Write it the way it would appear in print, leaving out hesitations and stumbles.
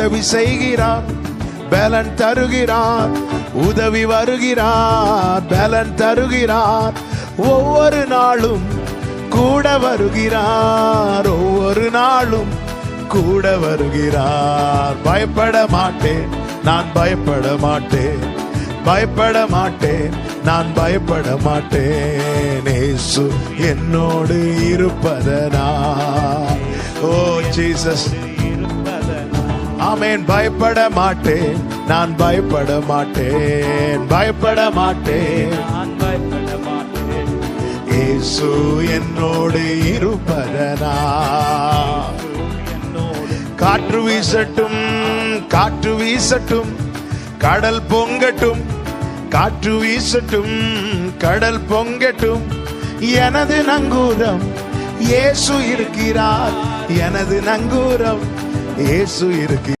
உதவி செய்கிறார், பலன் தருகிறார், உதவி வருகிறார், பலன் தருகிறார். ஒவ்வொரு நாளும் கூட வருகிறார், ஒவ்வொரு நாளும் கூட வருகிறார். பயப்பட மாட்டேன், நான் பயப்பட மாட்டேன், பயப்பட மாட்டேன், நான் பயப்பட மாட்டேன். இயேசு என்னோடு இருப்பதனா. ஓ ஜீசஸ், ஆமென். பயப்பட மாட்டேன், நான் பயப்பட மாட்டேன், பயப்பட மாட்டேன், இயேசு என்னோடு இருப்பதனா. காற்று வீசட்டும், காற்று வீசட்டும், கடல் பொங்கட்டும், காற்று வீசட்டும், கடல் பொங்கட்டும், எனது நங்கூரம் இயேசு இருக்கிறார், எனது நங்கூரம் இயேசு இருக்கிறார்.